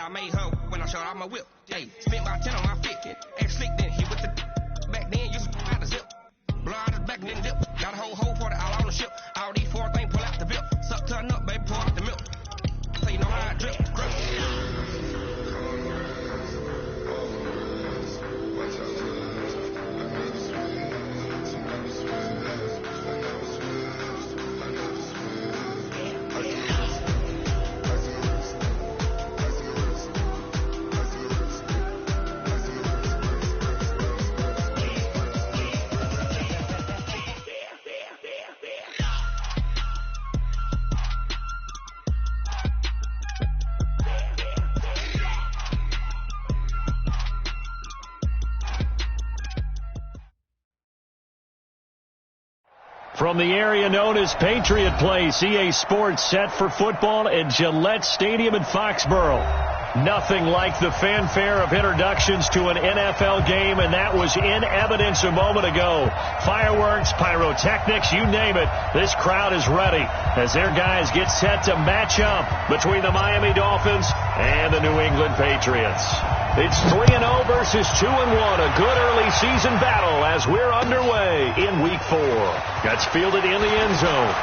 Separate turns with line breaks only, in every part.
I made her when I showed out my whip. Hey, spent about 10 on my fit. And slick then hit with the back then, used to out the zip. Blow out the back and then dip. Got a whole for the all on the ship. All these 4 things pull out the bip. Suck turn up, baby, pour out the milk. So you know how I drip.
From the area known as Patriot Place, EA Sports set for football at Gillette Stadium in Foxborough. Nothing like the fanfare of introductions to an NFL game, and that was in evidence a moment ago. Fireworks, pyrotechnics, you name it. This crowd is ready as their guys get set to match up between the Miami Dolphins and the New England Patriots. It's 3-0 versus 2-1, a good early season battle as we're underway in Week 4. Gets fielded in the end zone.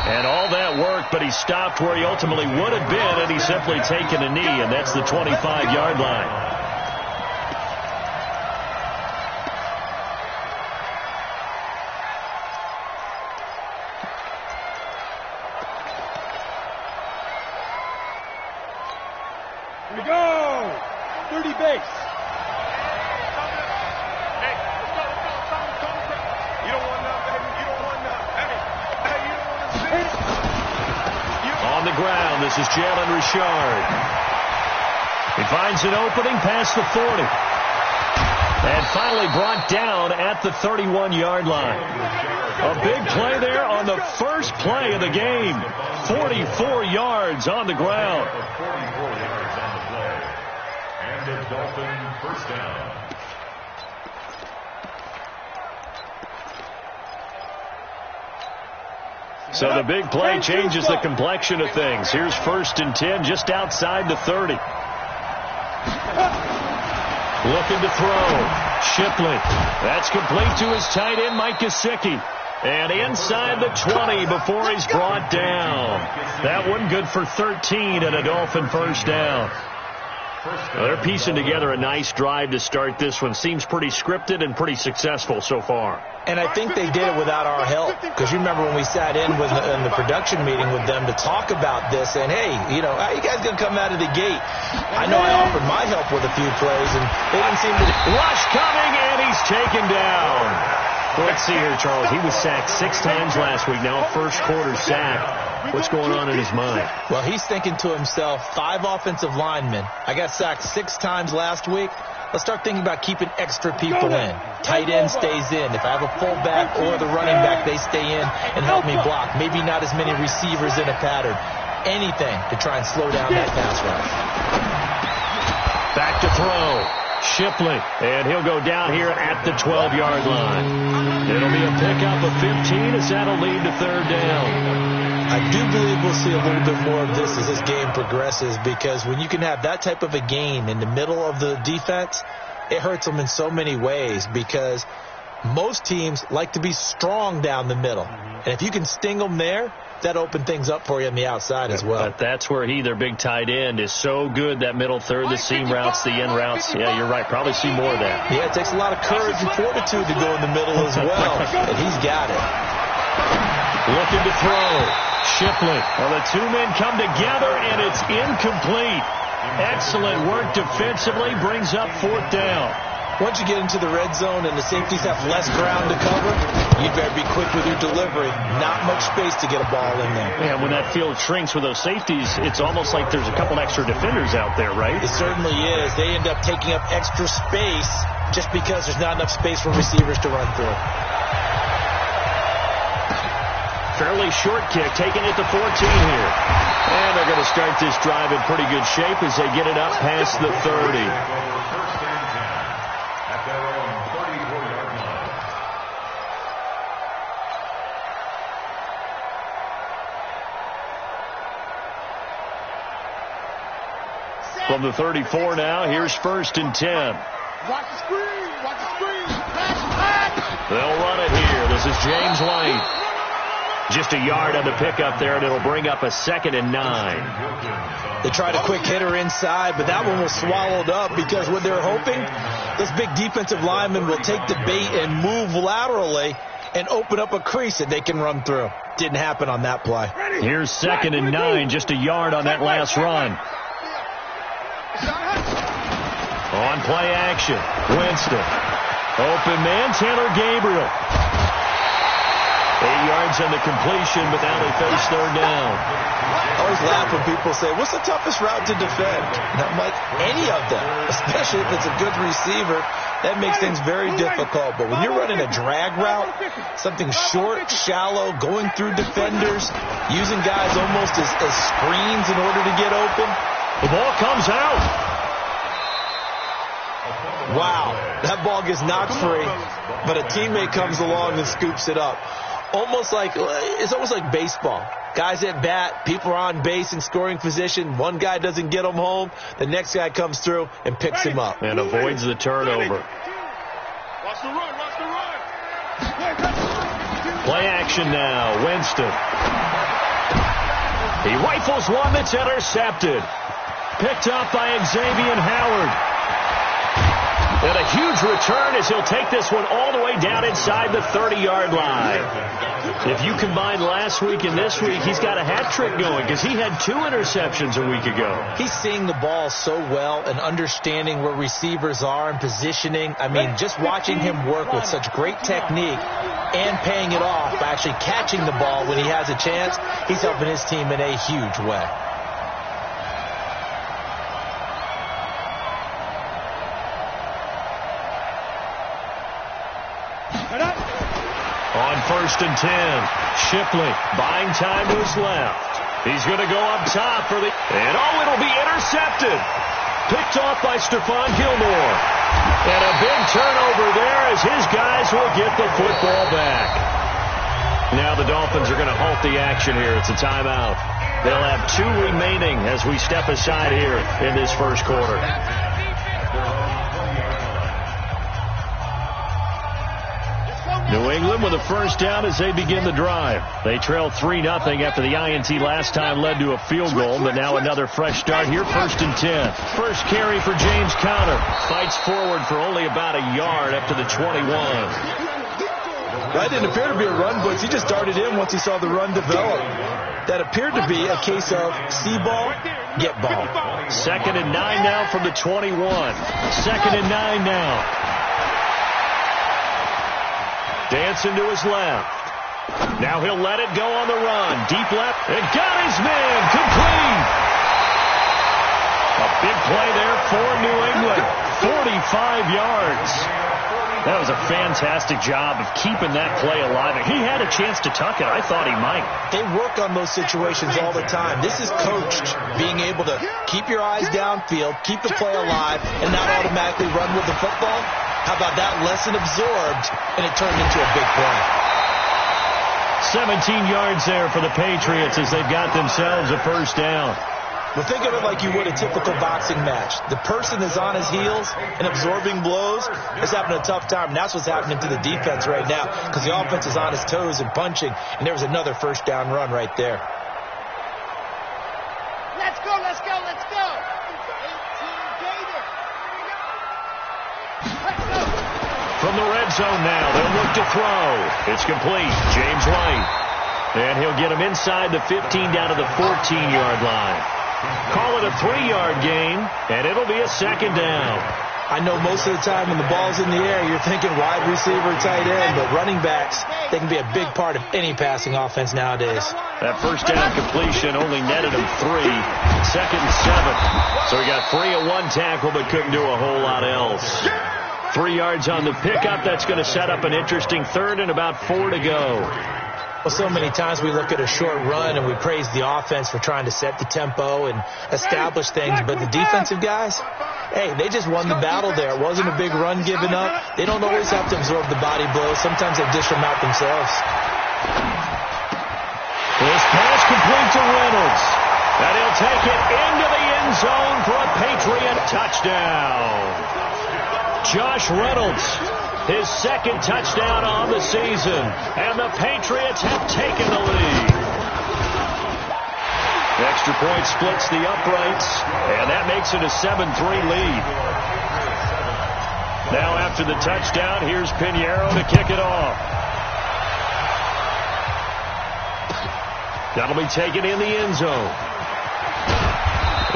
And all that work, but he stopped where he ultimately would have been had he simply taken a knee, and that's the 25-yard line.
Here we go! 30 base.
Hey, let's go. You don't want none, baby. You don't want none. Hey, you don't want to see it.
On the ground, this is Jalen Richard. He finds an opening past the 40. And finally brought down at the 31-yard line. A big play there on the first play of the game. 44 yards on the ground.
44 yards on the play. And a Dolphin first down.
So the big play changes the complexion of things. Here's 1st and 10 just outside the 30. Looking to throw. Shipley. That's complete to his tight end, Mike Gesicki. And inside the 20 before he's brought down. That one good for 13 and a Dolphin first down. They're piecing together a nice drive to start this one. Seems pretty scripted and pretty successful so far.
And I think they did it without our help. Because you remember when we sat in the production meeting with them to talk about this. And, hey, you know, how you guys going to come out of the gate? I know I offered my help with a few plays, and they didn't seem to.
Rush coming, and he's taken down. Let's see here, Charles. He was sacked 6 times last week. Now a first quarter sack. What's going on in his mind?
Well, he's thinking to himself, 5 offensive linemen. I got sacked 6 times last week. Let's start thinking about keeping extra people in. Tight end stays in. If I have a fullback or the running back, they stay in and help me block. Maybe not as many receivers in a pattern. Anything to try and slow down that pass rush.
Back to throw. Shipley, and he'll go down here at the 12-yard line. It'll be a pickup of 15 as that'll lead to 3rd down.
I do believe we'll see a little bit more of this as this game progresses, because when you can have that type of a gain in the middle of the defense, it hurts them in so many ways, because most teams like to be strong down the middle. And if you can sting them there, that opens things up for you on the outside as well.
But that's where their big tight end, is so good, that middle third, the seam routes, the in routes. Yeah, you're right. Probably see more of that.
Yeah, it takes a lot of courage and fortitude to go in the middle as well, and he's got it.
Looking to throw. Shipley. Well, the 2 men come together, and it's incomplete. Excellent work defensively. Brings up 4th down.
Once you get into the red zone and the safeties have less ground to cover, you better be quick with your delivery. Not much space to get a ball in there.
Yeah, when that field shrinks with those safeties, it's almost like there's a couple extra defenders out there, right?
It certainly is. They end up taking up extra space just because there's not enough space for receivers to run through.
Fairly short kick, taking it to 14 here. And they're going to start this drive in pretty good shape as they get it up past the 30.
At their own 34-yard line.
From the 34 now, here's 1st and 10.
Watch the screen. Watch the screen.
They'll run it here. This is James Lane. Just a yard on the pickup there, and it'll bring up a 2nd and 9.
They tried a quick hitter inside, but that one was swallowed up because what they're hoping, this big defensive lineman will take the bait and move laterally and open up a crease that they can run through. Didn't happen on that play.
Here's 2nd and 9, just a yard on that last run. On play action, Winston. Open man, Taylor Gabriel. 8 yards on the completion, but now they face 3rd down.
I always laugh when people say, what's the toughest route to defend? And I'm like, any of them, especially if it's a good receiver. That makes things very difficult. But when you're running a drag route, something short, shallow, going through defenders, using guys almost as screens in order to get open.
The ball comes out.
Wow, that ball gets knocked free, but a teammate comes along and scoops it up. It's almost like baseball. Guys at bat, people are on base in scoring position. One guy doesn't get him home. The next guy comes through and picks him up.
And avoids the turnover.
Watch the run. Watch the run.
Play action now. Winston. He rifles one that's intercepted. Picked up by Xavier Howard. And a huge return as he'll take this one all the way down inside the 30-yard line. If you combine last week and this week, he's got a hat trick going because he had 2 interceptions a week ago.
He's seeing the ball so well and understanding where receivers are and positioning. I mean, just watching him work with such great technique and paying it off by actually catching the ball when he has a chance, he's helping his team in a huge way.
On 1st and 10, Shipley buying time to his left. He's going to go up top for the... And it'll be intercepted. Picked off by Stephon Gilmore. And a big turnover there as his guys will get the football back. Now the Dolphins are going to halt the action here. It's a timeout. They'll have 2 remaining as we step aside here in this first quarter. New England with a first down as they begin the drive. They trail 3-0 after the INT last time led to a field goal, but now another fresh start here, 1st and 10. First carry for James Conner. Fights forward for only about a yard up to the 21.
That didn't appear to be a run blitz. He just darted in once he saw the run develop. That appeared to be a case of see ball, get ball.
2nd and 9 now from the 21. 2nd and 9 now. Dancing to his left. Now he'll let it go on the run. Deep left. And got his man. Complete. A big play there for New England. 45 yards. That was a fantastic job of keeping that play alive. He had a chance to tuck it. I thought he might.
They work on those situations all the time. This is coached, being able to keep your eyes downfield, keep the play alive, and not automatically run with the football. How about that lesson absorbed, and it turned into a big play.
17 yards there for the Patriots as they've got themselves a first down.
Well, think of it like you would a typical boxing match. The person is on his heels and absorbing blows is having a tough time. And that's what's happening to the defense right now because the offense is on his toes and punching, and there was another first down run right there.
Let's go, let's go, let's go. 18 Gator. Let's go.
From the red zone now, they'll look to throw. It's complete. James White. And he'll get him inside the 15 down to the 14-yard line. Call it a 3-yard gain, and it'll be a second down.
I know most of the time when the ball's in the air, you're thinking wide receiver, tight end, but running backs, they can be a big part of any passing offense nowadays.
That first down completion only netted him 3. 2nd and 7. So he got free of one tackle, but couldn't do a whole lot else. 3 yards on the pickup. That's going to set up an interesting third and about 4 to go.
Well, so many times we look at a short run and we praise the offense for trying to set the tempo and establish things, but the defensive guys, hey, they just won the battle there. It wasn't a big run given up. They don't always have to absorb the body blows. Sometimes they dish them out themselves.
This pass complete to Reynolds. And he'll take it into the end zone for a Patriot touchdown. Josh Reynolds, his second touchdown on the season, and the Patriots have taken the lead. Extra point splits the uprights, and that makes it a 7-3 lead. Now after the touchdown, here's Pinheiro to kick it off. That'll be taken in the end zone.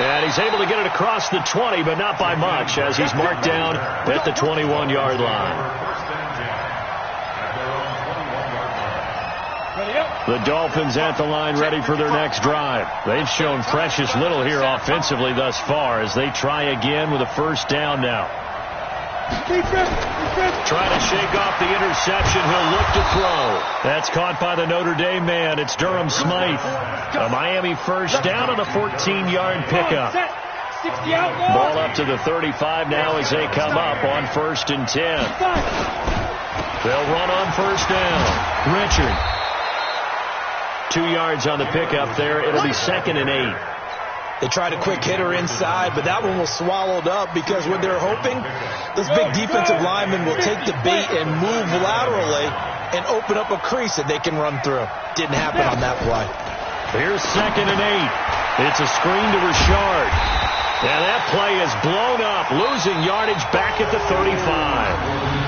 And he's able to get it across the 20, but not by much, as he's marked down at the 21-yard line. The Dolphins at the line, ready for their next drive. They've shown precious little here offensively thus far as they try again with a first down now. Trying to shake off the interception. He'll look to throw. That's caught by the Notre Dame man. It's Durham Smythe. A Miami first down on a 14-yard pickup. Ball up to the 35 now as they come up on 1st and 10. They'll run on first down. Richard. 2 yards on the pickup there. It'll be 2nd and 8.
They tried a quick hitter inside, but that one was swallowed up because what they're hoping, this big defensive lineman will take the bait and move laterally and open up a crease that they can run through. Didn't happen on that play.
Here's 2nd and 8. It's a screen to Richard. And that play is blown up, losing yardage back at the 35.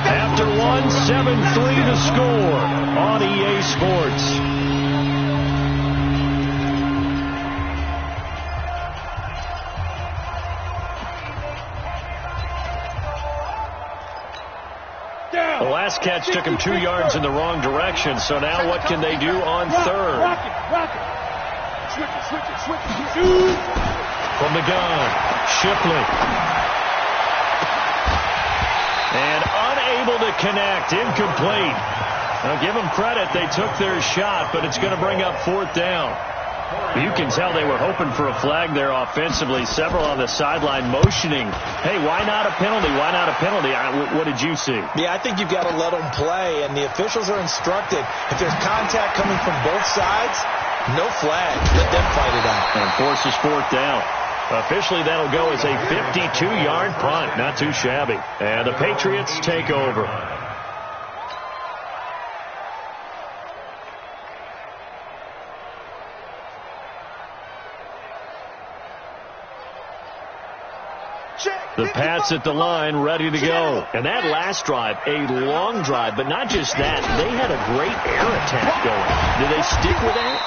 After one, 7-3 to score on EA Sports. The last catch took him 2 yards in the wrong direction, so now what can they do on third? From the gun, Shipley. And unable to connect, incomplete. Now give them credit, they took their shot, but it's going to bring up 4th down. You can tell they were hoping for a flag there offensively. Several on the sideline motioning, hey, why not a penalty? Why not a penalty? What did you see?
Yeah, I think you've got to let them play, and the officials are instructed. If there's contact coming from both sides, no flag. Let them fight it out.
And forces 4th down. Officially, that'll go as a 52-yard punt. Not too shabby. And the Patriots take over. The Pats at the line, ready to go. And that last drive, a long drive, but not just that. They had a great air attack going. Do they stick with that?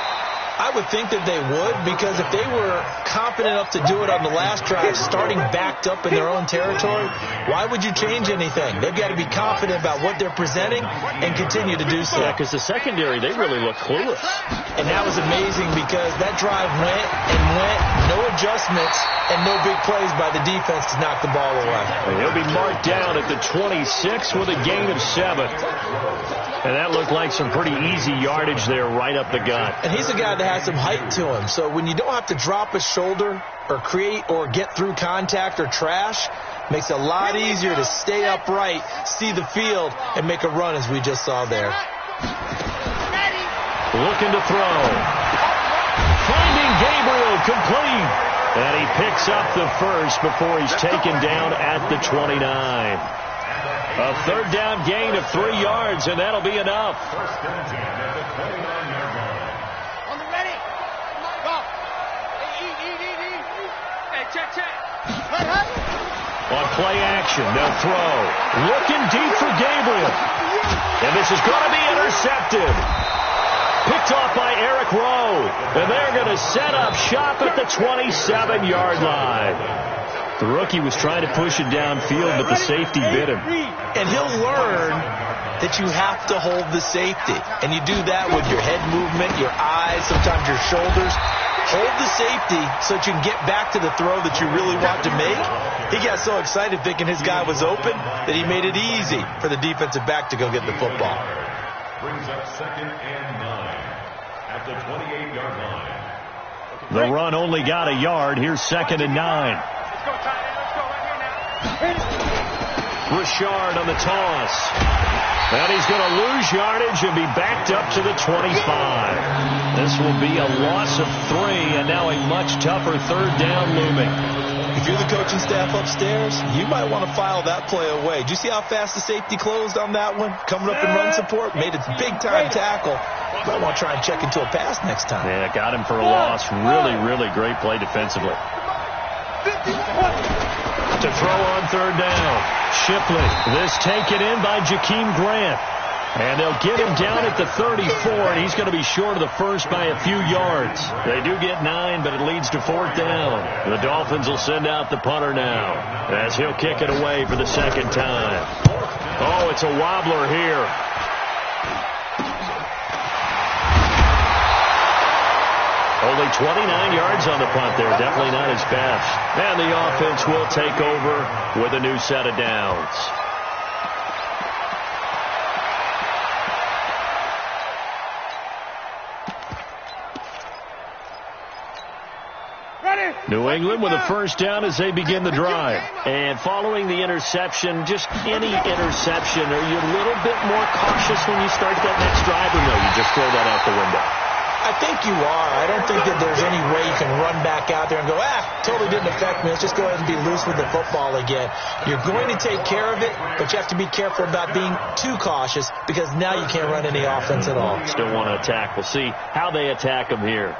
I would think that they would, because if they were confident enough to do it on the last drive, starting backed up in their own territory, why would you change anything? They've got to be confident about what they're presenting and continue to do so.
Yeah, because the secondary, they really look clueless.
And that was amazing because that drive went and went, no adjustments, and no big plays by the defense to knock the ball away.
And he'll be marked down at the 26 with a gain of 7. And that looked like some pretty easy yardage there right up the gut.
And he's a guy that has some height to him. So when you don't have to drop a shoulder or create or get through contact or trash, makes it a lot easier to stay upright, see the field, and make a run as we just saw there.
Looking to throw. Finding Gabriel complete. And he picks up the first before he's taken down at the 29. A 3rd down gain of 3 yards, and that'll be enough.
First and 10 at the 29-yard line.
On the ready. Go. Eat. Hey, check.
On play action, they'll throw. Looking deep for Gabriel. And this is going to be intercepted. Picked off by Eric Rowe. And they're going to set up shop at the 27-yard line. The rookie was trying to push it downfield, but the safety bit him.
And he'll learn that you have to hold the safety. And you do that with your head movement, your eyes, sometimes your shoulders. Hold the safety so that you can get back to the throw that you really want to make. He got so excited thinking his guy was open that he made it easy for the defensive back to go get the football.
Brings up 2nd and 9 at the 28-yard line.
The run only got a yard. Here's 2nd and 9.
Let's go right here now.
Richard on the toss. And he's going to lose yardage and be backed up to the 25. This will be a loss of 3, and now a much tougher 3rd down looming.
If you're the coaching staff upstairs, you might want to file that play away. Did you see how fast the safety closed on that one? Coming up in run support, made a big-time tackle. Might want to try and check into a pass next time.
Yeah, got him for a loss. Really, really great play defensively. To throw on third down. Shipley. This taken in by Jakeem Grant. And they'll get him down at the 34, and he's going to be short of the first by a few yards. They do get 9, but it leads to fourth down. The Dolphins will send out the punter now as he'll kick it away for the second time. Oh, it's a wobbler here. Only 29 yards on the punt there. Definitely not his best. And the offense will take over with a new set of downs. New England with a first down as they begin the drive. And following the interception, just any interception, are you a little bit more cautious when you start that next drive, or no, you just throw that out the window?
I think you are. I don't think that there's any way you can run back out there and go, totally didn't affect me. Let's just go ahead and be loose with the football again. You're going to take care of it, but you have to be careful about being too cautious because now you can't run any offense at all.
Still want to attack. We'll see how they attack him here.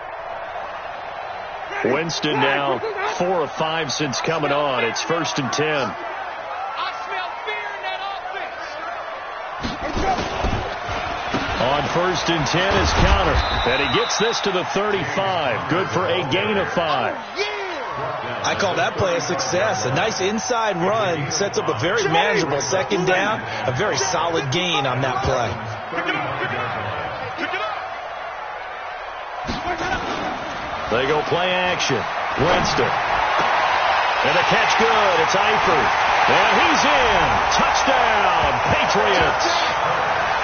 Winston now 4 of 5 since coming on. It's 1st and 10.
I smell fear in that offense.
On 1st and 10 is Counter. And he gets this to the 35. Good for a gain of 5.
I call that play a success. A nice inside run sets up a very manageable second down. A very solid gain on that play.
They go play action. Winston. And the catch good. It's Eifert. And he's in. Touchdown, Patriots.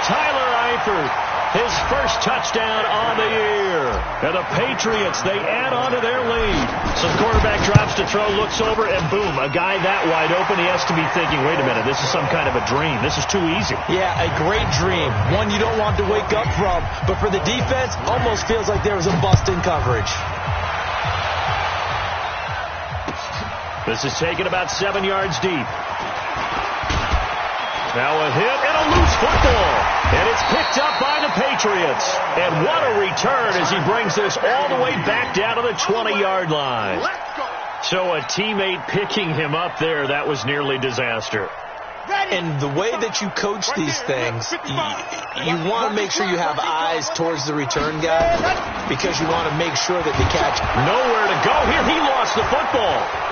Tyler Eifert, his first touchdown on the year. And the Patriots, they add on to their lead. So the quarterback drops to throw, looks over, and boom, a guy that wide open, he has to be thinking, wait a minute, this is some kind of a dream. This is too easy.
Yeah, a great dream. One you don't want to wake up from. But for the defense, almost feels like there was a bust in coverage.
This is taken about 7 yards deep. Now a hit and a loose football. And it's picked up by the Patriots. And what a return as he brings this all the way back down to the 20-yard line. So a teammate picking him up there, that was nearly disaster.
And the way that you coach these things, you want to make sure you have eyes towards the return guy because you want to make sure that the catch.
Nowhere to go here. He lost the football.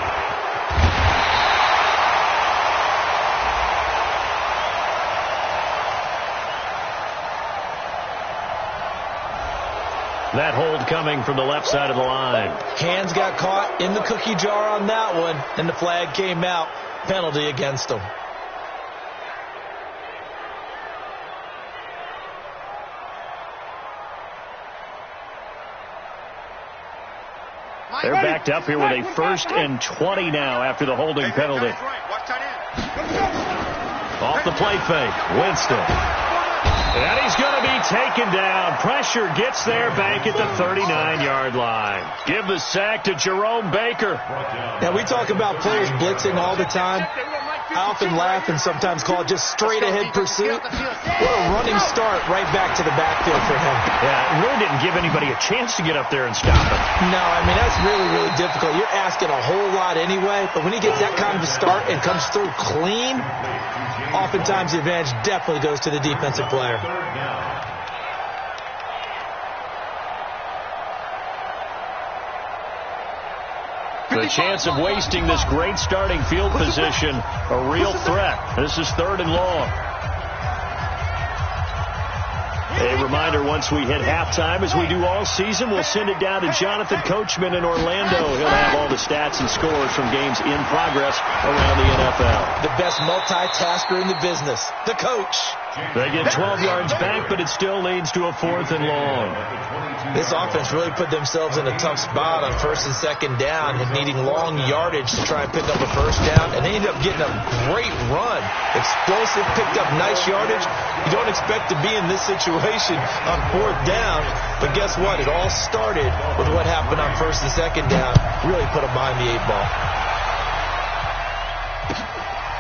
That hold coming from the left side of the line.
Hands got caught in the cookie jar on that one, and the flag came out. Penalty against them.
They're backed up here with a 1st and 20 now after the holding penalty. Off the play fake, Winston. And he's going to be taken down. Pressure gets there back at the 39-yard line. Give the sack to Jerome Baker.
Now, we talk about players blitzing all the time. I often laugh and sometimes call it just straight-ahead pursuit. What a running start right back to the backfield for him.
Yeah, it really didn't give anybody a chance to get up there and stop him.
No, I mean, that's really, really difficult. You're asking a whole lot anyway, but when he gets that kind of a start and comes through clean, oftentimes the advantage definitely goes to the defensive player.
The chance of wasting this great starting field position, a real threat. This is 3rd and long. A reminder, once we hit halftime, as we do all season, we'll send it down to Jonathan Coachman in Orlando. He'll have all the stats and scores from games in progress around the NFL.
The best multitasker in the business, the coach.
They get 12 yards back, but it still leads to a 4th and long.
This offense really put themselves in a tough spot on 1st and 2nd down and needing long yardage to try and pick up a 1st down, and they ended up getting a great run. Explosive, picked up nice yardage. You don't expect to be in this situation on 4th down, but guess what? It all started with what happened on 1st and 2nd down. Really put them behind the 8 ball.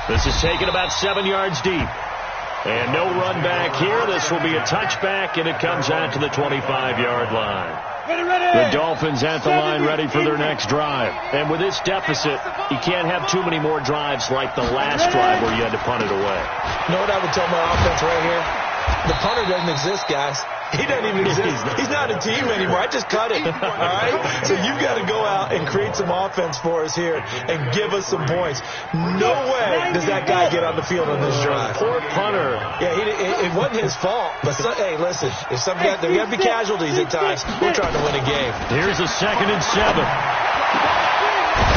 This is taken about 7 yards deep. And no run back here. This will be a touchback, and it comes out to the 25-yard line. The Dolphins at the line ready for their next drive. And with this deficit, you can't have too many more drives like the last drive where you had to punt it away.
You know what I would tell my offense right here? The punter doesn't exist, guys. He doesn't even exist. He's not a team anymore. I just cut it. All right? So you've got to go out and create some offense for us here and give us some points. No way does that guy get on the field on this drive.
Poor punter.
Yeah, it wasn't his fault. But, hey, listen, if there got to be casualties at times, we're trying to win a game.
Here's a 2nd and 7.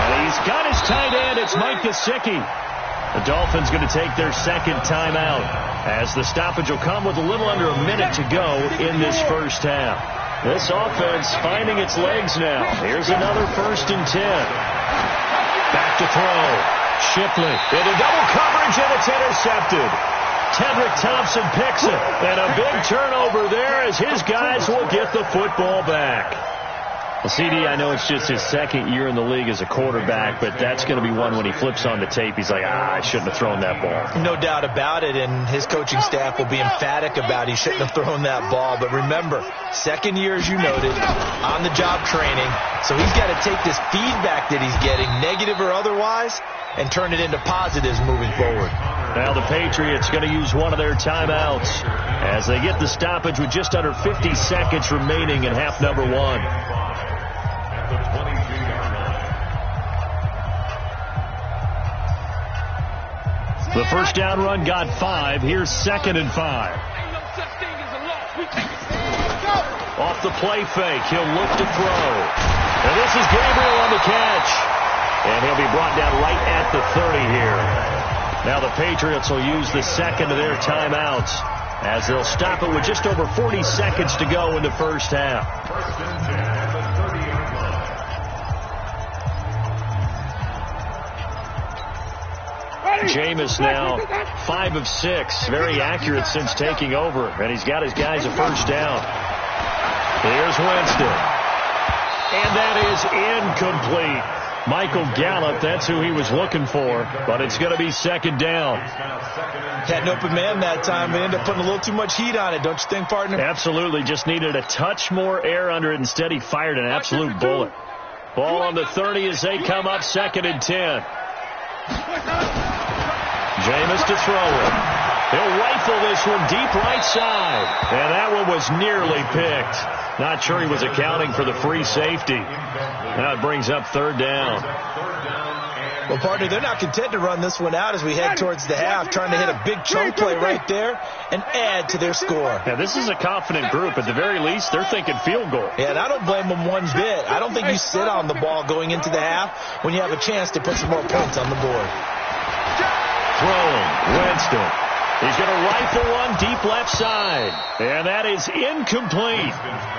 And he's got his tight end. It's Mike Gesicki. The Dolphins going to take their second timeout as the stoppage will come with a little under a minute to go in this first half. This offense finding its legs now. Here's another 1st and 10. Back to throw. Shipley into double coverage, and it's intercepted. Tedrick Thompson picks it, and a big turnover there as his guys will get the football back. Well, CD, I know it's just his 2nd year in the league as a quarterback, but that's going to be one when he flips on the tape. He's like, I shouldn't have thrown that ball.
No doubt about it, and his coaching staff will be emphatic about he shouldn't have thrown that ball. But remember, 2nd year, as you noted, on-the-job training. So he's got to take this feedback that he's getting, negative or otherwise, and turn it into positives moving forward.
Now the Patriots going to use one of their timeouts as they get the stoppage with just under 50 seconds remaining in half number 1. The first down run got 5. Here's 2nd and 5. Off the play fake, he'll look to throw. And this is Gabriel on the catch. And he'll be brought down right at the 30 here. Now the Patriots will use the second of their timeouts as they'll stop it with just over 40 seconds to go in the first half. Jameis now 5 of 6. Very accurate since taking over. And he's got his guys a first down. Here's Winston. And that is incomplete. Michael Gallup, that's who he was looking for. But it's going to be 2nd down.
Had an open man that time. They ended up putting a little too much heat on it, don't you think, partner?
Absolutely. Just needed a touch more air under it. Instead, he fired an absolute bullet. Ball on the 30 as they come up 2nd and 10. Jameis to throw it. He'll rifle this one deep right side. And that one was nearly picked. Not sure he was accounting for the free safety. Now it brings up 3rd down.
Well, partner, they're not content to run this one out as we head towards the half, trying to hit a big chunk play right there and add to their score.
Yeah, this is a confident group. At the very least, they're thinking field goal.
Yeah, and I don't blame them one bit. I don't think you sit on the ball going into the half when you have a chance to put some more points on the board.
Throwing, Winston. He's going to rifle one deep left side. And that is incomplete.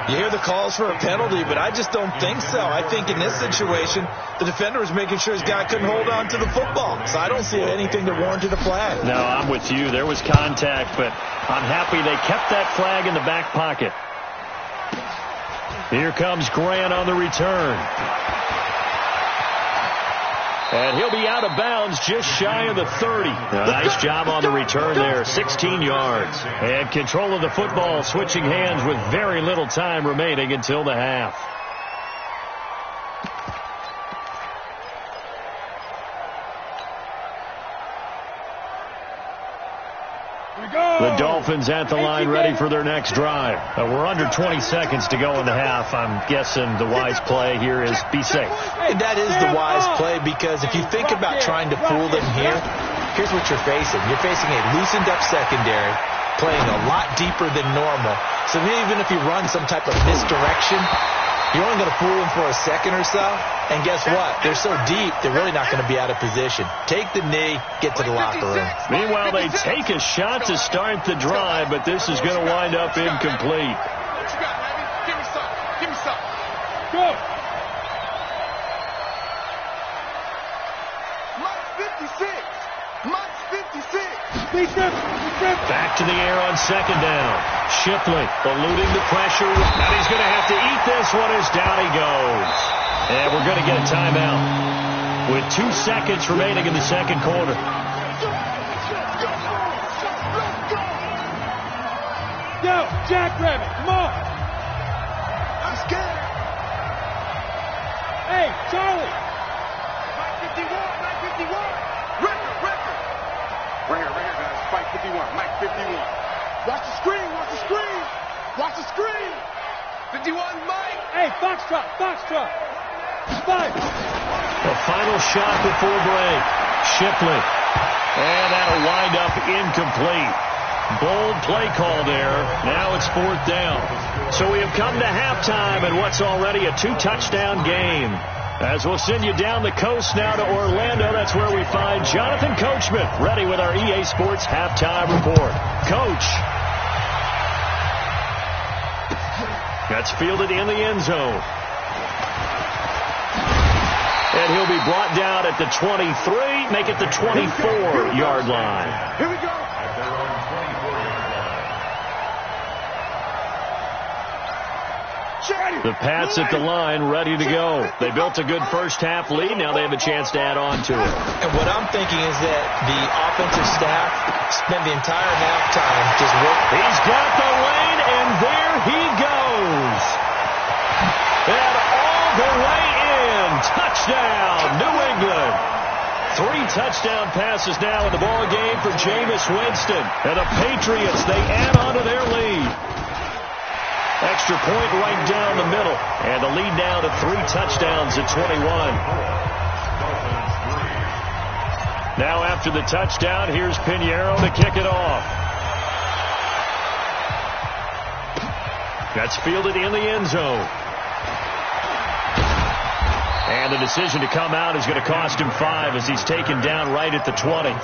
You hear the calls for a penalty, but I just don't think so. I think in this situation, the defender was making sure his guy couldn't hold on to the football. So I don't see anything that warranted a flag.
No, I'm with you. There was contact, but I'm happy they kept that flag in the back pocket. Here comes Grant on the return. And he'll be out of bounds just shy of the 30. Nice job on the return there, 16 yards. And control of the football switching hands with very little time remaining until the half. The Dolphins at the line ready for their next drive. We're under 20 seconds to go in the half. I'm guessing the wise play here is be safe.
And that is the wise play because if you think about trying to fool them here, here's what you're facing. You're facing a loosened up secondary, playing a lot deeper than normal. So even if you run some type of misdirection, you're only going to fool them for a second or so. And guess what? They're so deep, they're really not going to be out of position. Take the knee, get to the locker room.
Meanwhile, they take a shot to start the drive, but this is going to wind up incomplete.
What you got, baby? Give me some. Give me some.
Go.
Mike's 56. Mike's 56.
Back to the air on 2nd down. Shipley eluding the pressure. And he's going to have to eat this one as down he goes. And we're going to get a timeout. with 2 seconds remaining in the second quarter.
Yo, Jackrabbit, come on.
I'm scared.
Hey, Charlie.
Mike 51, Mike 51. Record. Right here, guys. Mike 51, Mike 51. Watch the screen. Watch the screen. 51, Mike.
Hey, Foxtrot. 5.
The final shot before break. Shipley. And that'll wind up incomplete. Bold play call there. Now it's 4th down. So we have come to halftime in what's already a 2-touchdown game. As we'll send you down the coast now to Orlando, that's where we find Jonathan Coachman, ready with our EA Sports halftime report. Coach. That's fielded in the end zone. And he'll be brought down at the 23, make it the 24-yard line.
Here we go.
The Pats at the line, ready to go. They built a good first-half lead. Now they have a chance to add on to it.
And what I'm thinking is that the offensive staff spent the entire halftime just working.
He's got the lane, and there he goes. And all the way in. Touchdown, New England. 3 touchdown passes now in the ball game for Jameis Winston. And the Patriots, they add on to their lead. Extra point right down the middle. And the lead now to 3 touchdowns at 21. Now after the touchdown, here's Pinheiro to kick it off. That's fielded in the end zone. And the decision to come out is going to cost him 5 as he's taken down right at the 20.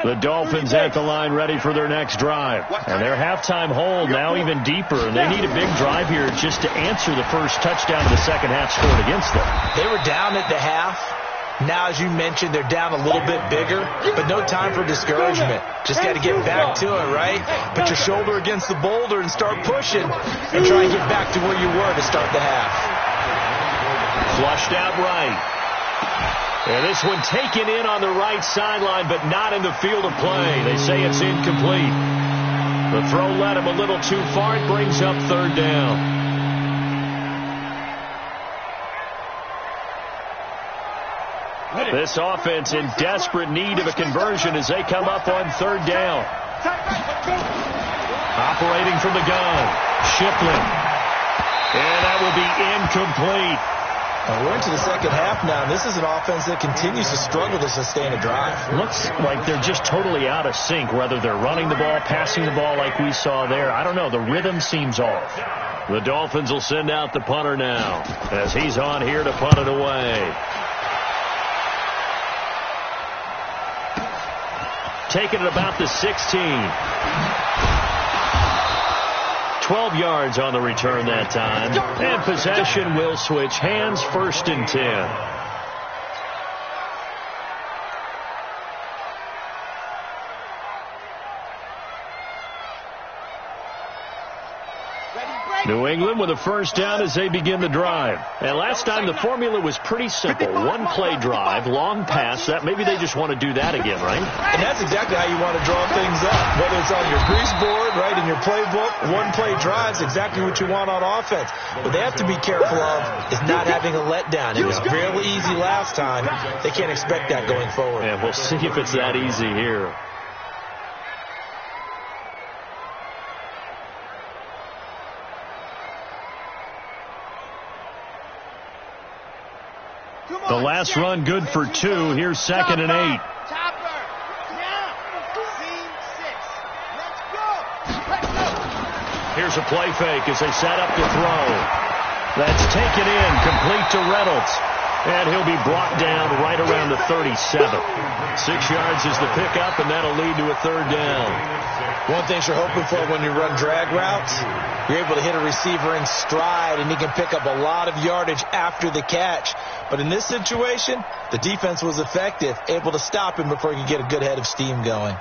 The Dolphins at the line ready for their next drive. And their halftime hold now even deeper. And they need a big drive here just to answer the first touchdown of the second half scored against them.
They were down at the half. Now, as you mentioned, they're down a little bit bigger, but no time for discouragement. Just got to get back to it, right? Put your shoulder against the boulder and start pushing and try and get back to where you were to start the half.
Flushed out right. And this one taken in on the right sideline, but not in the field of play. They say it's incomplete. The throw led him a little too far. It brings up 3rd down. This offense in desperate need of a conversion as they come up on 3rd down. Operating from the gun, Shipley. And that will be incomplete.
We're into the second half now, and this is an offense that continues to struggle to sustain a drive.
Looks like they're just totally out of sync, whether they're running the ball, passing the ball like we saw there. I don't know. The rhythm seems off. The Dolphins will send out the punter now as he's on here to punt it away. Taking it about the 16. 12 yards on the return that time. And possession will switch hands, 1st and 10. New England with a 1st down as they begin the drive. And last time the formula was pretty simple. 1-play drive, long pass. That maybe they just want to do that again, right?
And that's exactly how you want to draw things up. Whether it's on your grease board, right, in your playbook, 1-play drive's exactly what you want on offense. What they have to be careful of is not having a letdown. It was fairly easy last time. They can't expect that going forward.
And we'll see if it's that easy here. The last run good for 2. Here's 2nd and 8. Here's a play fake as they set up the throw. That's taken in, complete to Reynolds. And he'll be brought down right around the 37. 6 yards is the pickup, and that'll lead to a third down.
One thing you're hoping for when you run drag routes, you're able to hit a receiver in stride, and he can pick up a lot of yardage after the catch. But in this situation, the defense was effective, able to stop him before he could get a good head of steam going.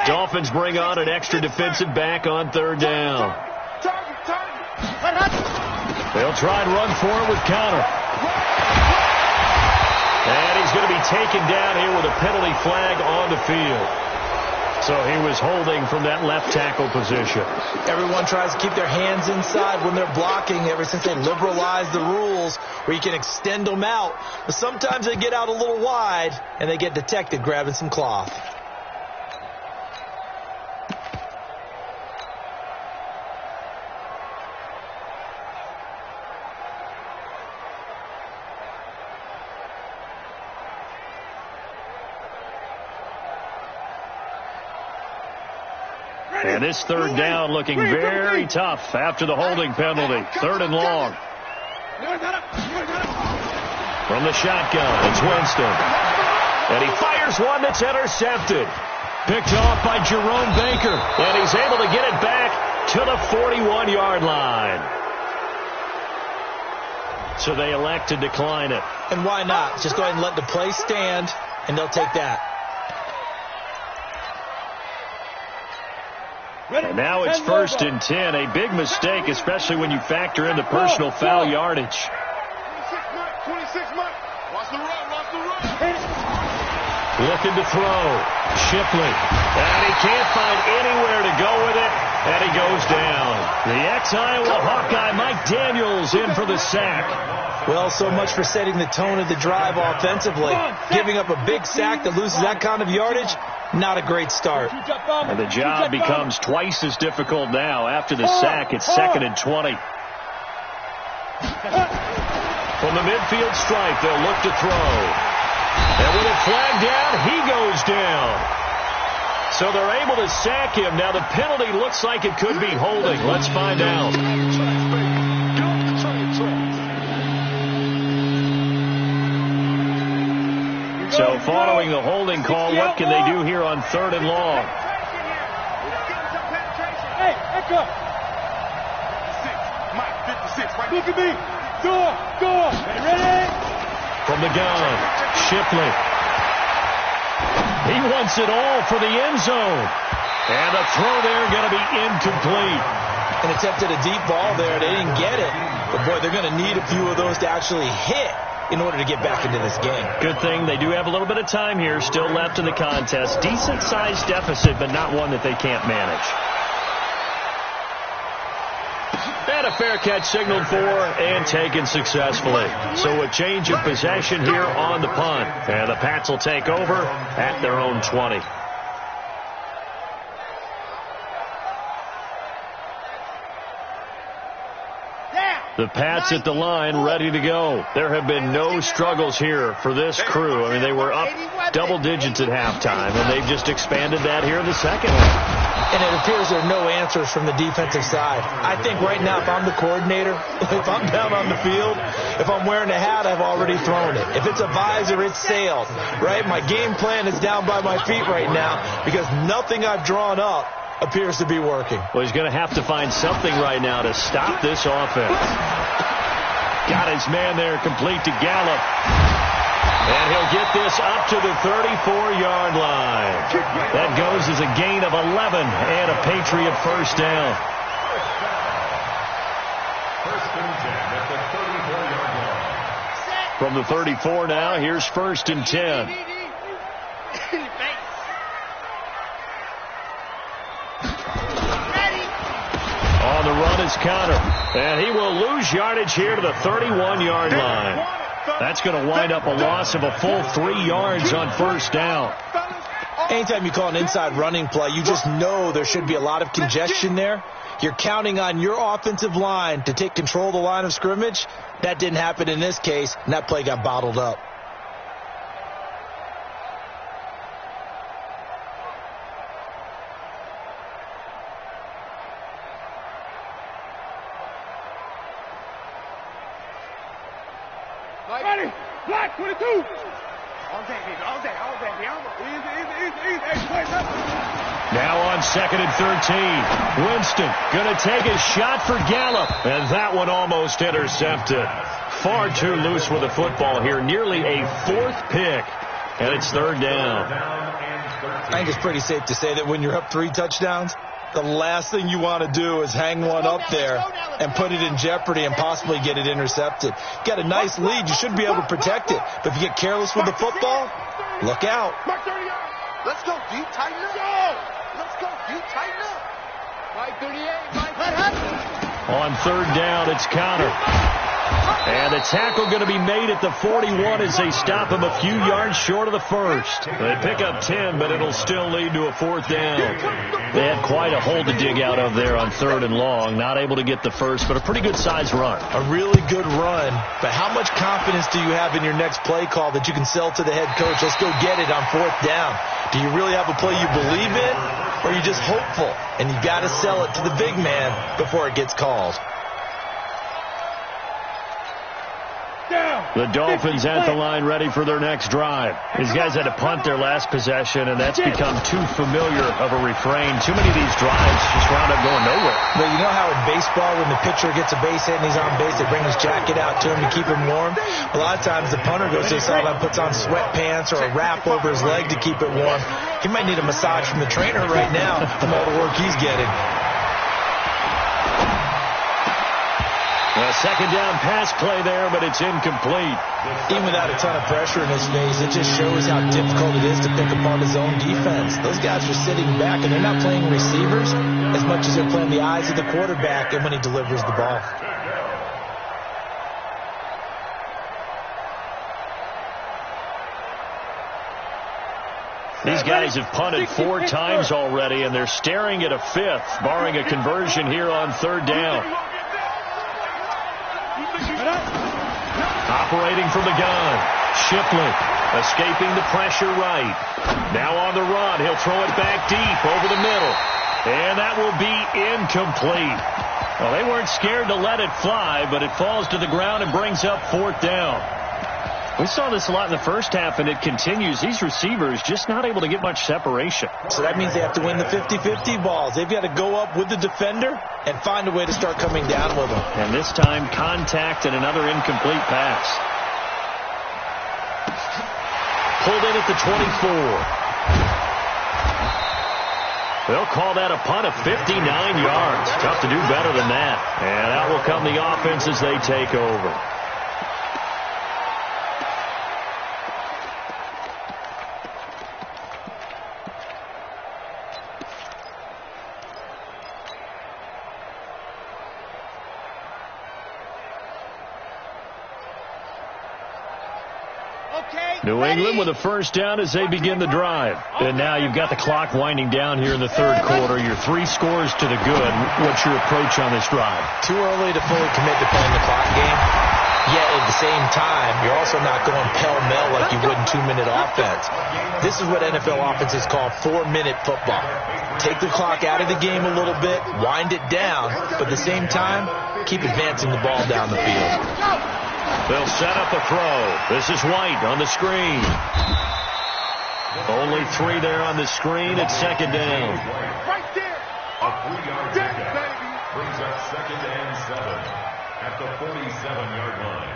Dolphins bring on an extra defensive back on third down. They'll try and run for it with Connor. And he's going to be taken down here with a penalty flag on the field. So he was holding from that left tackle position.
Everyone tries to keep their hands inside when they're blocking ever since they liberalized the rules where you can extend them out. But sometimes they get out a little wide and they get detected grabbing some cloth.
And this third down looking very tough after the holding penalty. Third and long. From the shotgun, it's Winston. And he fires one that's intercepted. Picked off by Jerome Baker. And he's able to get it back to the 41-yard line. So they elect to decline it.
And why not? Just go ahead and let the play stand, and they'll take that.
And now it's 1st and 10. A big mistake, especially when you factor in the personal foul yardage.
26 Mike. Watch the run.
Looking to throw. Shipley. And he can't find anywhere to go with it. And he goes down. The ex-Iowa Hawkeye Mike Daniels in for the sack.
Well, so much for setting the tone of the drive offensively. Giving up a big sack that loses that kind of yardage, not a great start.
And the job becomes twice as difficult now. After the sack, it's 2nd and 20. From the midfield stripe, they'll look to throw. And with it flagged down, he goes down. So they're able to sack him. Now the penalty looks like it could be holding. Let's find out. So following the holding call, what can they do here on 3rd and long?
Hey, echo. Look at me. Go. Ready?
From the gun, Shipley. He wants it all for the end zone. And the throw there going to be incomplete.
And attempted a deep ball there. They didn't get it. But, boy, they're going to need a few of those to actually hit in order to get back into this game.
Good thing they do have a little bit of time here still left in the contest. Decent-sized deficit, but not one that they can't manage. And a fair catch signaled for and taken successfully. So a change of possession here on the punt. And the Pats will take over at their own 20. The Pats at the line, ready to go. There have been no struggles here for this crew. I mean, they were up double digits at halftime, and they've just expanded that here in the second.
And it appears there are no answers from the defensive side. I think right now, if I'm the coordinator, if I'm down on the field, if I'm wearing a hat, I've already thrown it. If it's a visor, it's sailed, right? My game plan is down by my feet right now because nothing I've drawn up appears to be working.
Well, he's going to have to find something right now to stop this offense. Got his man there complete to Gallup. And he'll get this up to the 34-yard line. That goes as a gain of 11 and a Patriot first down.
1st and 10 at the 34-yard line.
From the 34 now, here's 1st and 10. On the run is Connor. And he will lose yardage here to the 31-yard line. That's going to wind up a loss of a full 3 yards on first down.
Anytime you call an inside running play, you just know there should be a lot of congestion there. You're counting on your offensive line to take control of the line of scrimmage. That didn't happen in this case, and that play got bottled up.
Ready? Black 22. All day, baby. All day. All day. Easy.
Now on 2nd and 13. Winston going to take a shot for Gallup. And that one almost intercepted. Far too loose with the football here. Nearly a 4th pick. And it's 3rd down.
I think it's pretty safe to say that when you're up 3 touchdowns, the last thing you want to do is hang one up there and put it in jeopardy and possibly get it intercepted. You got a nice lead. You should be able to protect it. But if you get careless with the football, look out.
Let's go, deep, tighten up. Let's go, deep, tighten up. Mike 38, Mike. What happened?
On 3rd down, it's Connor. And the tackle going to be made at the 41 as they stop him a few yards short of the first. They pick up 10, but it'll still lead to a 4th down. They had quite a hole to dig out of there on 3rd and long. Not able to get the first, but a pretty good-sized run.
A really good run, but how much confidence do you have in your next play call that you can sell to the head coach? Let's go get it on 4th down. Do you really have a play you believe in, or are you just hopeful? And you got to sell it to the big man before it gets called.
The Dolphins at the line ready for their next drive. These guys had to punt their last possession, and that's become too familiar of a refrain. Too many of these drives just wound up going nowhere.
But you know how in baseball, when the pitcher gets a base hit and he's on base, they bring his jacket out to him to keep him warm? A lot of times the punter goes to the sideline, puts on sweatpants or a wrap over his leg to keep it warm. He might need a massage from the trainer right now from all the work he's getting.
A 2nd down pass play there, but it's incomplete.
Even without a ton of pressure in his face, it just shows how difficult it is to pick apart his own defense. Those guys are sitting back, and they're not playing receivers as much as they're playing the eyes of the quarterback and when he delivers the ball.
These guys have punted 4 times already, and they're staring at a 5th, barring a conversion here on 3rd down. Operating from the gun. Shipley escaping the pressure right. Now on the run. He'll throw it back deep over the middle. And that will be incomplete. Well, they weren't scared to let it fly, but it falls to the ground and brings up 4th down. We saw this a lot in the first half, and it continues. These receivers just not able to get much separation.
So that means they have to win the 50-50 balls. They've got to go up with the defender and find a way to start coming down with them.
And this time, contact and another incomplete pass. Pulled in at the 24. They'll call that a punt of 59 yards. Tough to do better than that. And out will come the offense as they take over. New England with a first down as they begin the drive. And now you've got the clock winding down here in the 3rd quarter. You're 3 scores to the good. What's your approach on this drive?
Too early to fully commit to playing the clock game. Yet at the same time, you're also not going pell-mell like you would in 2-minute offense. This is what NFL offenses call 4-minute football. Take the clock out of the game a little bit, wind it down, but at the same time, keep advancing the ball down the field.
They'll set up a throw. This is White on the screen. Only 3 there on the screen at 2nd down.
Right there.
A 3-yard pickup brings up 2nd and 7 at the 47-yard line.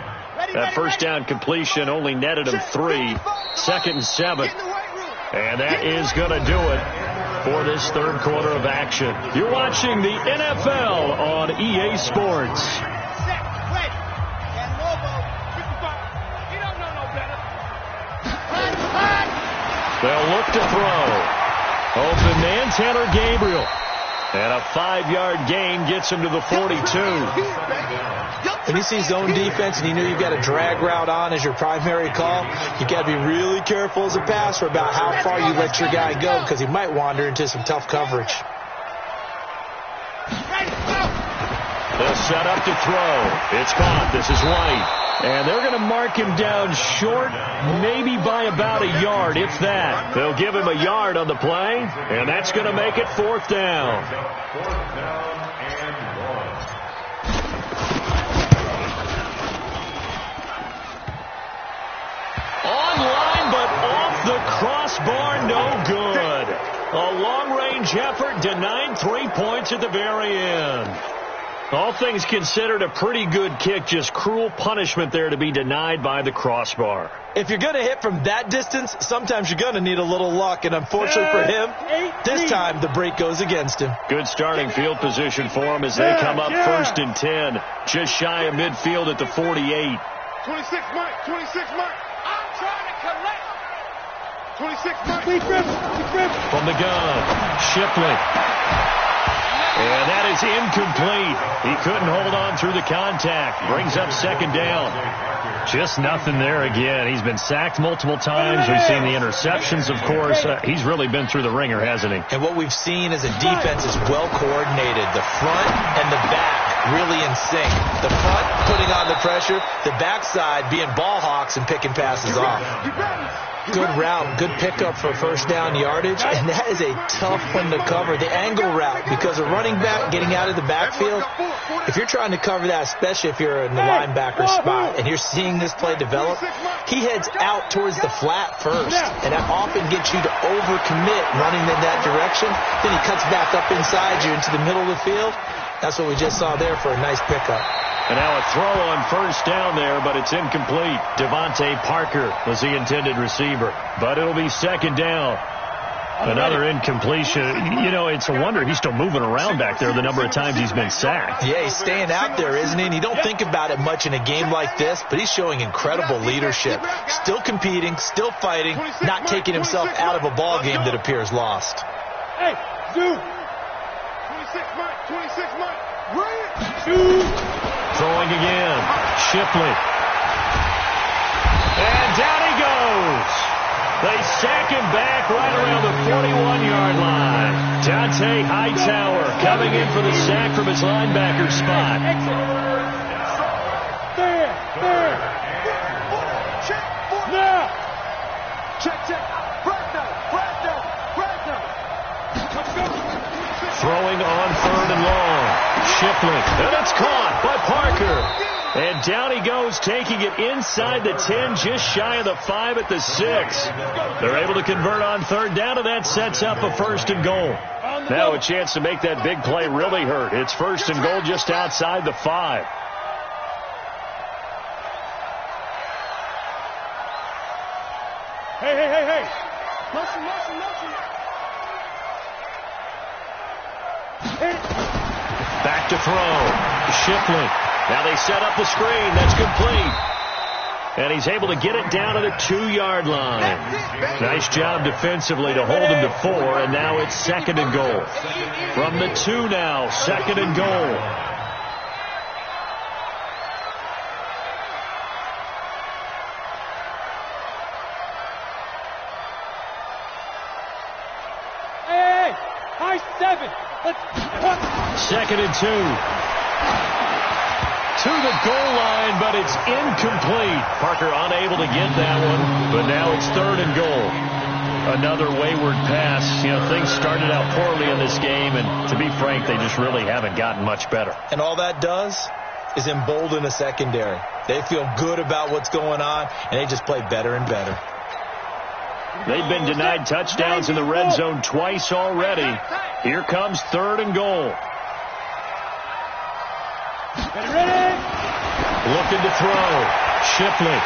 That first down completion only netted him 3. 2nd and 7. And that is going to do it for this 3rd quarter of action. You're watching the NFL on EA Sports. They'll look to throw. Open man, Tanner Gabriel. And a 5-yard gain gets him to the 42.
When you see zone defense and you know you've got a drag route on as your primary call, you got to be really careful as a passer about how far you let your guy go because he might wander into some tough coverage.
They'll set up to throw. It's caught. This is White. And they're going to mark him down short, maybe by about a yard, if that. They'll give him a yard on the play, and that's going to make it 4th down.
4th down and 1.
huge effort, denied 3 points at the very end. All things considered, a pretty good kick, just cruel punishment there to be denied by the crossbar.
If you're going to hit from that distance, sometimes you're going to need a little luck, and unfortunately for him, this time the break goes against him.
Good starting field position for him as they come up 1st and 10, just shy of midfield at the 48.
26 Mike, 26 Mike. I'm trying to collect. 26 Mike.
From the gun, Shipley. And that is incomplete. He couldn't hold on through the contact. Brings up 2nd down. Just nothing there again. He's been sacked multiple times. We've seen the interceptions, of course. He's really been through the ringer, hasn't he?
And what we've seen is a defense is well coordinated. The front and the back really in sync. The front putting on the pressure. The backside being ball hawks and picking passes off. Good route, good pickup for 1st down yardage, and that is a tough one to cover. The angle route, because a running back getting out of the backfield, if you're trying to cover that, especially if you're in the linebacker spot and you're seeing this play develop, he heads out towards the flat first, and that often gets you to overcommit running in that direction. Then he cuts back up inside you into the middle of the field. That's what we just saw there for a nice pickup.
And now a throw on 1st down there, but it's incomplete. Devontae Parker was the intended receiver, but it'll be 2nd down. Another incompletion. You know, it's a wonder he's still moving around back there the number of times he's been sacked.
Yeah, he's staying out there, isn't he? And you don't think about it much in a game like this, but he's showing incredible leadership. Still competing, still fighting, not taking himself out of a ball game that appears lost.
Hey, Zoo. 26 Mike, 26 Mike. Zoo.
Throwing again. Shipley. And down he goes. They sack him back right around the 41-yard line. Dante Hightower coming in for the sack from his linebacker spot.
There. Now. Check. Brando.
Throwing on 3rd and long. Shipley. And it's caught by Parker. And down he goes, taking it inside the 10, just shy of the 5 at the 6. They're able to convert on 3rd down, and that sets up a 1st and goal. Now a chance to make that big play really hurt. It's 1st and goal just outside the 5.
Hey. Motion.
Back to throw. Shipley. Now they set up the screen. That's complete. And he's able to get it down to the 2-yard line. Nice job defensively to hold him to 4, and now it's 2nd and goal. From the 2 now, 2nd and goal.
Hey, high 7. Let's
2nd and 2. To the goal line, but it's incomplete. Parker unable to get that one, but now it's 3rd and goal. Another wayward pass. You know, things started out poorly in this game, and to be frank, they just really haven't gotten much better.
And all that does is embolden the secondary. They feel good about what's going on, and they just play better and better.
They've been denied touchdowns in the red zone twice already. Here comes 3rd and goal.
ready.
Looking to throw. Shipley.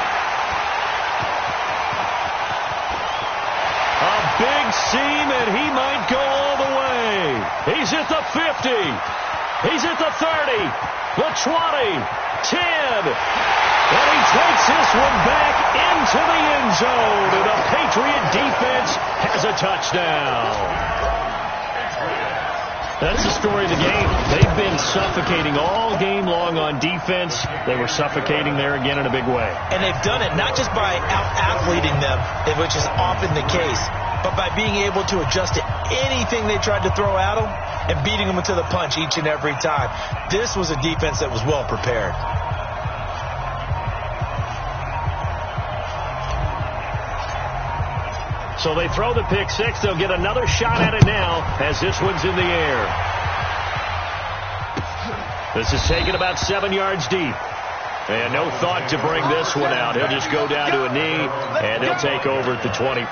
A big seam, and he might go all the way. He's at the 50. He's at the 30. The 20. 10. And he takes this one back into the end zone. And the Patriot defense has a touchdown. That's the story of the game. They've been suffocating all game long on defense. They were suffocating there again in a big way.
And they've done it not just by out-athleting them, which is often the case, but by being able to adjust to anything they tried to throw at them and beating them to the punch each and every time. This was a defense that was well prepared.
So they throw the pick six. They'll get another shot at it now as this one's in the air. This is taken about 7 yards deep. And no thought to bring this one out. He'll just go down to a knee, and he'll take over at the 25.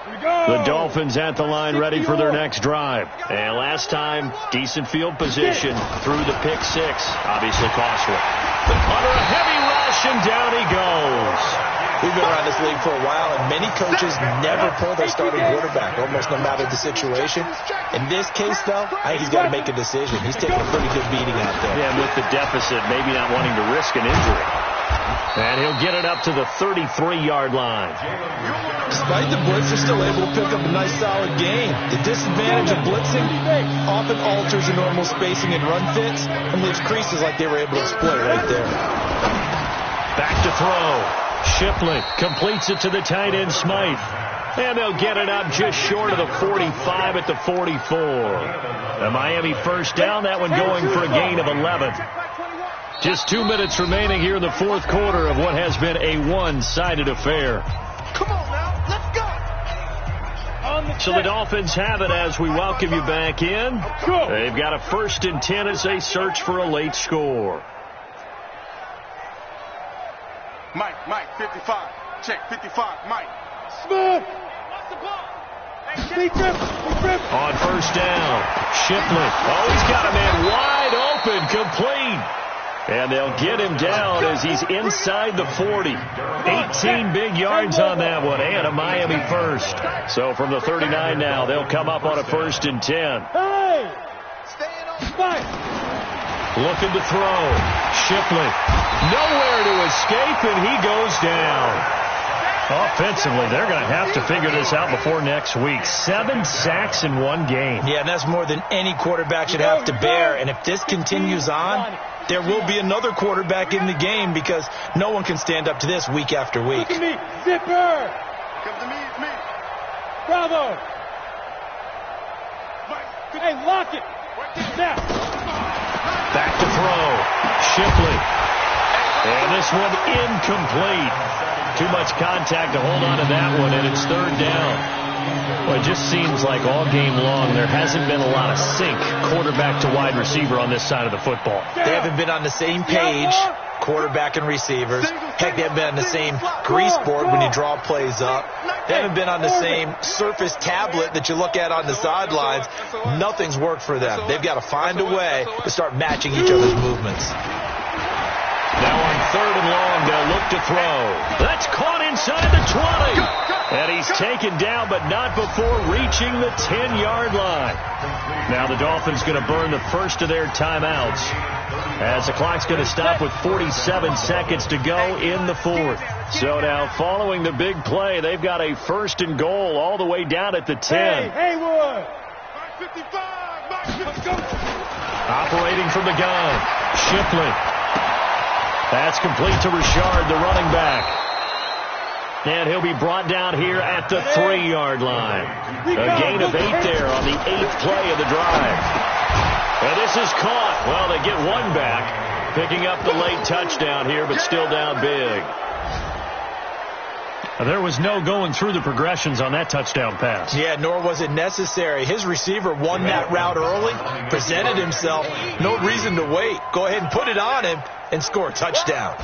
The Dolphins at the line ready for their next drive. And last time, decent field position through the pick six. Obviously costly. The punter, a heavy rush, and down he goes.
We've been around this league for a while, and many coaches never pull their starting quarterback, almost no matter the situation. In this case, though, I think he's got to make a decision. He's taking a pretty good beating out there.
Yeah, with the deficit, maybe not wanting to risk an injury. And he'll get it up to the 33-yard line.
Despite the blitz, they're still able to pick up a nice, solid gain. The disadvantage of blitzing often alters the normal spacing and run fits and leaves creases like they were able to exploit right there.
Back to throw. Shipley completes it to the tight end, Smythe. And they'll get it up just short of the 45 at the 44. The Miami first down, that one going for a gain of 11. Just 2 minutes remaining here in the fourth quarter of what has been a one-sided affair.
Come on now, let's go.
So the Dolphins have it as we welcome you back in. They've got a 1st and 10 as they search for a late score.
Mike, 55. Check, 55, Mike.
Smith.
On first down, Shipley. Oh, he's got a man wide open, complete. And they'll get him down as he's inside the 40. 18 big yards on that one, and a Miami first. So from the 39 now, they'll come up on a 1st and 10.
Hey! Staying on spike.
Looking to throw. Shipley. Nowhere to escape, and he goes down. Offensively, they're going to have to figure this out before next week. 7 sacks in one game.
Yeah, and that's more than any quarterback should have to bear. And if this continues on, there will be another quarterback in the game because no one can stand up to this week after week.
Look at me, Zipper.
Come to me, it's me.
Bravo. Hey, lock it. Now.
Back to throw. Shipley. And this one incomplete. Too much contact to hold on to that one, and it's 3rd down. Well, it just seems like all game long there hasn't been a lot of sync quarterback to wide receiver on this side of the football.
They haven't been on the same page, quarterback and receivers. Heck, they haven't been on the same grease board when you draw plays up. They haven't been on the same surface tablet that you look at on the sidelines. Nothing's worked for them. They've got to find a way to start matching each other's movements.
Now on 3rd and long, they'll look to throw. That's caught inside the 20. And he's taken down, but not before reaching the 10-yard line. Now the Dolphins going to burn the first of their timeouts as the clock's going to stop with 47 seconds to go in the 4th. So now following the big play, they've got a 1st and goal all the way down at the 10.
Hey, Haywood.
Mike 55, Mike 55.
Operating from the gun, Shipley. That's complete to Richard, the running back. And he'll be brought down here at the 3-yard line. A gain of 8 there on the 8th play of the drive. And this is caught. Well, they get one back, picking up the late touchdown here, but still down big. There was no going through the progressions on that touchdown pass.
Yeah, nor was it necessary. His receiver won that route early, presented himself. No reason to wait. Go ahead and put it on him and score a touchdown.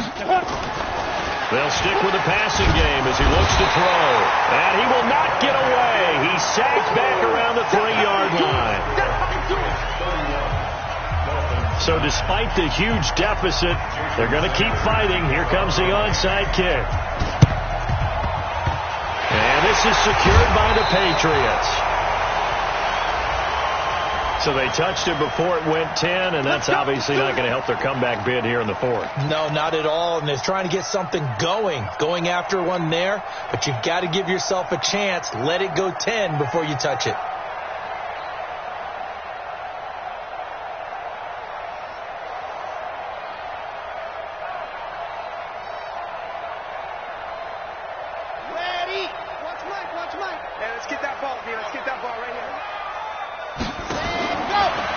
They'll stick with the passing game as he looks to throw. And he will not get away. He's sacked back around the 3-yard line. So despite the huge deficit, they're going to keep fighting. Here comes the onside kick. And this is secured by the Patriots. So they touched it before it went 10, and that's obviously not going to help their comeback bid here in the 4th.
No, not at all. And they're trying to get something going after one there. But you've got to give yourself a chance. Let it go 10 before you touch it.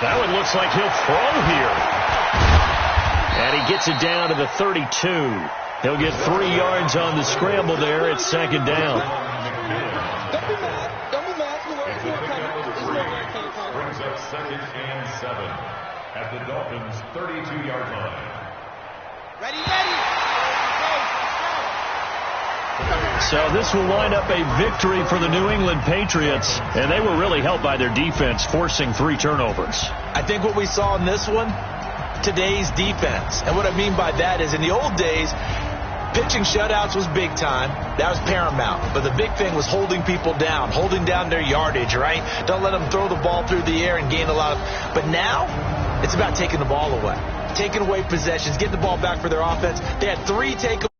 That one looks like he'll throw here. And he gets it down to the 32. He'll get 3 yards on the scramble there at 2nd down.
Brings up 2nd and 7 at the Dolphins' 32-yard line.
Ready.
So this will wind up a victory for the New England Patriots, and they were really helped by their defense, forcing 3 turnovers.
I think what we saw in this one, today's defense. And what I mean by that is in the old days, pitching shutouts was big time. That was paramount. But the big thing was holding people down, holding down their yardage, right? Don't let them throw the ball through the air and gain a lot of... But now, it's about taking the ball away. Taking away possessions, getting the ball back for their offense. They had 3 takeaways.